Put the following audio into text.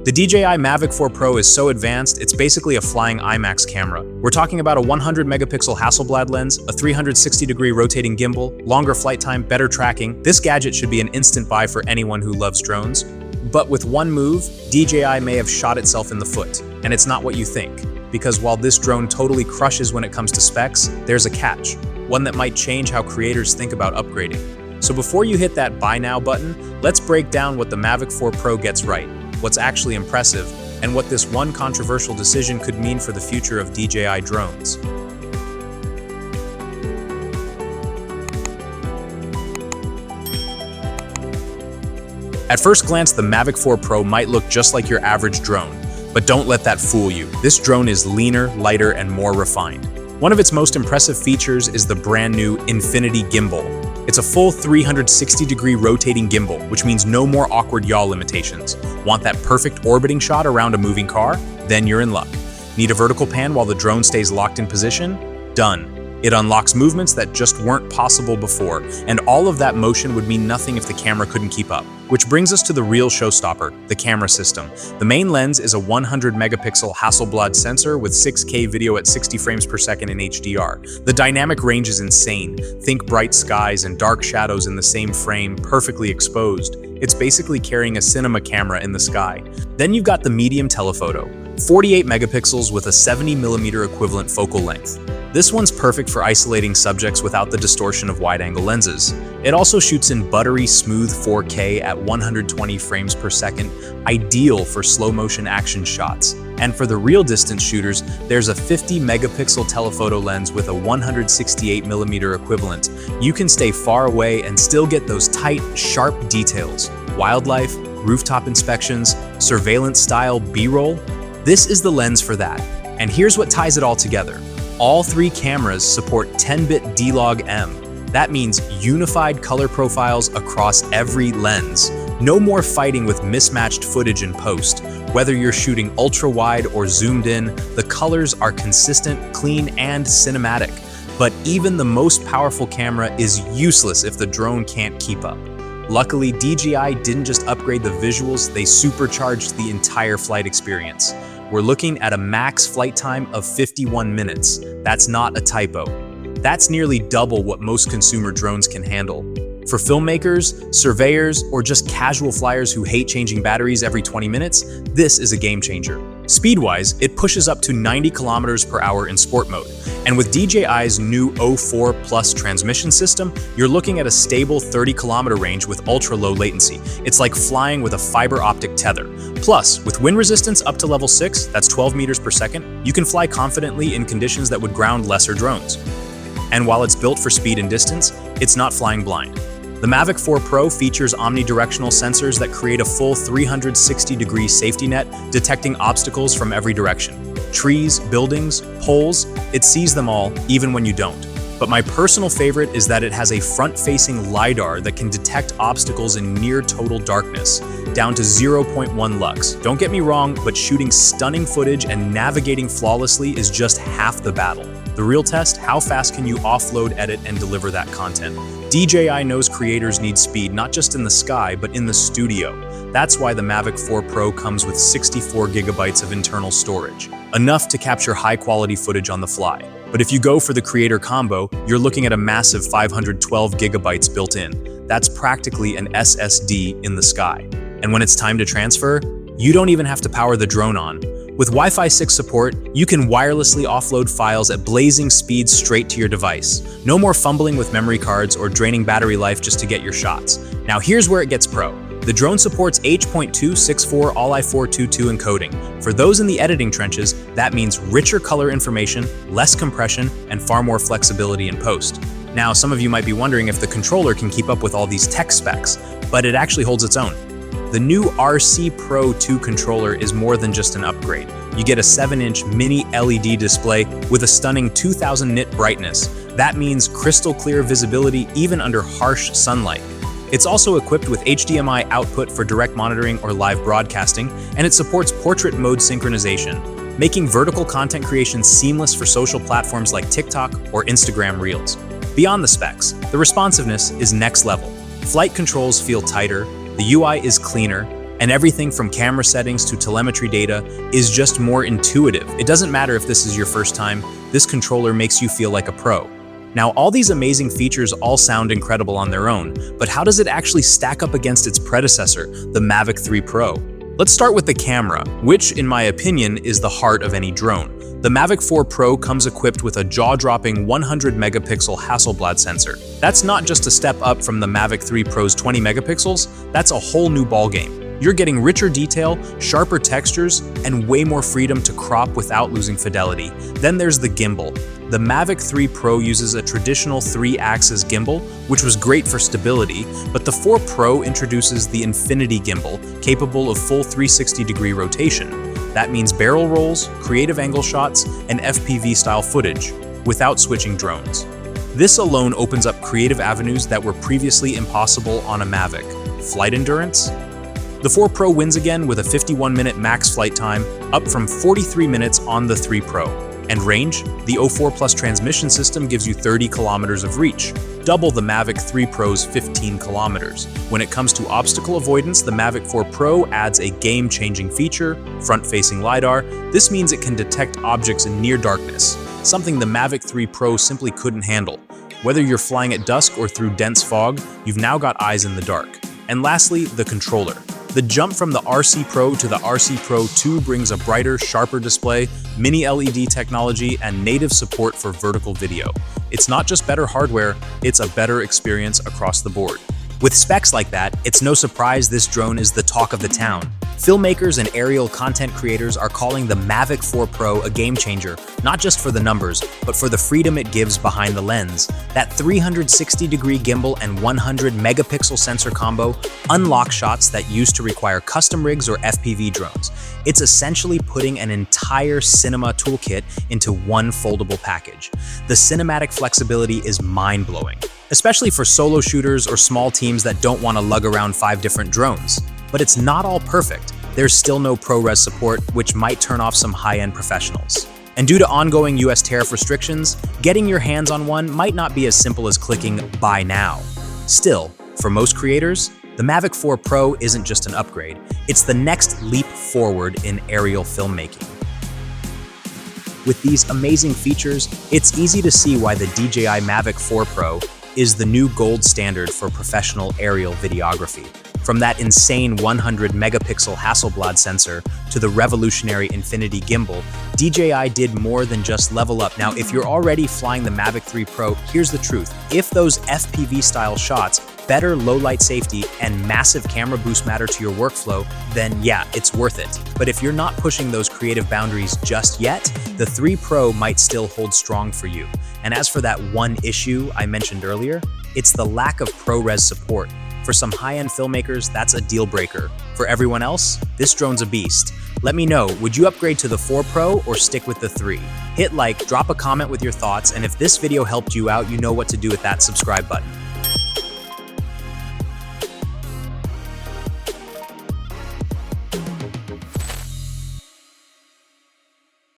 The DJI Mavic 4 Pro is so advanced, it's basically a flying IMAX camera. We're talking about a 100 megapixel Hasselblad lens, a 360-degree rotating gimbal, longer flight time, better tracking. This gadget should be an instant buy for anyone who loves drones. But with one move, DJI may have shot itself in the foot. And it's not what you think. Because while this drone totally crushes when it comes to specs, there's a catch. One that might change how creators think about upgrading. So before you hit that buy now button, let's break down what the Mavic 4 Pro gets right, what's actually impressive, and what this one controversial decision could mean for the future of DJI drones. At first glance, the Mavic 4 Pro might look just like your average drone, but don't let that fool you. This drone is leaner, lighter, and more refined. One of its most impressive features is the brand new Infinity Gimbal. It's a full 360-degree rotating gimbal, which means no more awkward yaw limitations. Want that perfect orbiting shot around a moving car? Then you're in luck. Need a vertical pan while the drone stays locked in position? Done. It unlocks movements that just weren't possible before, and all of that motion would mean nothing if the camera couldn't keep up. Which brings us to the real showstopper, the camera system. The main lens is a 100 megapixel Hasselblad sensor with 6K video at 60 frames per second in HDR. The dynamic range is insane. Think bright skies and dark shadows in the same frame, perfectly exposed. It's basically carrying a cinema camera in the sky. Then you've got the medium telephoto, 48 megapixels with a 70mm equivalent focal length. This one's perfect for isolating subjects without the distortion of wide-angle lenses. It also shoots in buttery, smooth 4K at 120 frames per second, ideal for slow-motion action shots. And for the real distance shooters, there's a 50 megapixel telephoto lens with a 168mm equivalent. You can stay far away and still get those tight, sharp details. Wildlife, rooftop inspections, surveillance-style B-roll. This is the lens for that. And here's what ties it all together. All three cameras support 10-bit D-Log-M. That means unified color profiles across every lens. No more fighting with mismatched footage in post. Whether you're shooting ultra-wide or zoomed in, the colors are consistent, clean, and cinematic. But even the most powerful camera is useless if the drone can't keep up. Luckily, DJI didn't just upgrade the visuals, they supercharged the entire flight experience. We're looking at a max flight time of 51 minutes. That's not a typo. That's nearly double what most consumer drones can handle. For filmmakers, surveyors, or just casual flyers who hate changing batteries every 20 minutes, this is a game changer. Speed-wise, it pushes up to 90 kilometers per hour in sport mode. And with DJI's new O4 Plus transmission system, you're looking at a stable 30-kilometer range with ultra-low latency. It's like flying with a fiber optic tether. Plus, with wind resistance up to level 6, that's 12 meters per second, you can fly confidently in conditions that would ground lesser drones. And while it's built for speed and distance, it's not flying blind. The Mavic 4 Pro features omnidirectional sensors that create a full 360-degree safety net, detecting obstacles from every direction. Trees, buildings, poles, it sees them all, even when you don't. But my personal favorite is that it has a front-facing LiDAR that can detect obstacles in near total darkness, down to 0.1 lux. Don't get me wrong, but shooting stunning footage and navigating flawlessly is just half the battle. The real test, how fast can you offload, edit, and deliver that content? DJI knows creators need speed, not just in the sky, but in the studio. That's why the Mavic 4 Pro comes with 64 gigabytes of internal storage, enough to capture high-quality footage on the fly. But if you go for the creator combo, you're looking at a massive 512 gigabytes built in. That's practically an SSD in the sky. And when it's time to transfer, you don't even have to power the drone on. With Wi-Fi 6 support, you can wirelessly offload files at blazing speeds straight to your device. No more fumbling with memory cards or draining battery life just to get your shots. Now here's where it gets pro. The drone supports H.264 All-I-422 encoding. For those in the editing trenches, that means richer color information, less compression, and far more flexibility in post. Now, some of you might be wondering if the controller can keep up with all these tech specs, but it actually holds its own. The new RC Pro 2 controller is more than just an upgrade. You get a 7-inch mini LED display with a stunning 2000 nit brightness. That means crystal clear visibility even under harsh sunlight. It's also equipped with HDMI output for direct monitoring or live broadcasting, and it supports portrait mode synchronization, making vertical content creation seamless for social platforms like TikTok or Instagram Reels. Beyond the specs, the responsiveness is next level. Flight controls feel tighter, the UI is cleaner, And everything from camera settings to telemetry data is just more intuitive. It doesn't matter if this is your first time, this controller makes you feel like a pro. Now, all these amazing features all sound incredible on their own, but how does it actually stack up against its predecessor, the Mavic 3 Pro? Let's start with the camera, which, in my opinion, is the heart of any drone. The Mavic 4 Pro comes equipped with a jaw-dropping 100-megapixel Hasselblad sensor. That's not just a step up from the Mavic 3 Pro's 20 megapixels, that's a whole new ballgame. You're getting richer detail, sharper textures, and way more freedom to crop without losing fidelity. Then there's the gimbal. The Mavic 3 Pro uses a traditional 3-axis gimbal, which was great for stability, but the 4 Pro introduces the infinity gimbal, capable of full 360-degree rotation. That means barrel rolls, creative angle shots, and FPV-style footage, without switching drones. This alone opens up creative avenues that were previously impossible on a Mavic. Flight endurance? The 4 Pro wins again with a 51-minute max flight time, up from 43 minutes on the 3 Pro. And range? The O4 Plus transmission system gives you 30 kilometers of reach, double the Mavic 3 Pro's 15 kilometers. When it comes to obstacle avoidance, the Mavic 4 Pro adds a game-changing feature, front-facing LiDAR. This means it can detect objects in near darkness, something the Mavic 3 Pro simply couldn't handle. Whether you're flying at dusk or through dense fog, you've now got eyes in the dark. And lastly, the controller. The jump from the RC Pro to the RC Pro 2 brings a brighter, sharper display, mini LED technology, and native support for vertical video. It's not just better hardware, it's a better experience across the board. With specs like that, it's no surprise this drone is the talk of the town. Filmmakers and aerial content creators are calling the Mavic 4 Pro a game changer, not just for the numbers, but for the freedom it gives behind the lens. That 360-degree gimbal and 100-megapixel sensor combo unlock shots that used to require custom rigs or FPV drones. It's essentially putting an entire cinema toolkit into one foldable package. The cinematic flexibility is mind-blowing, especially for solo shooters or small teams that don't want to lug around 5 different drones. But it's not all perfect. There's still no ProRes support, which might turn off some high-end professionals. And due to ongoing US tariff restrictions, getting your hands on one might not be as simple as clicking buy now. Still, for most creators, the Mavic 4 Pro isn't just an upgrade, it's the next leap forward in aerial filmmaking. With these amazing features, it's easy to see why the DJI Mavic 4 Pro is the new gold standard for professional aerial videography. From that insane 100-megapixel Hasselblad sensor to the revolutionary Infinity gimbal, DJI did more than just level up. Now, if you're already flying the Mavic 3 Pro, here's the truth. If those FPV-style shots, better low-light safety, and massive camera boost matter to your workflow, then yeah, it's worth it. But if you're not pushing those creative boundaries just yet, the 3 Pro might still hold strong for you. And as for that one issue I mentioned earlier, it's the lack of ProRes support. For some high-end filmmakers, that's a deal breaker. For everyone else, this drone's a beast. Let me know, would you upgrade to the 4 Pro or stick with the 3? Hit like, drop a comment with your thoughts, and if this video helped you out, you know what to do with that subscribe button.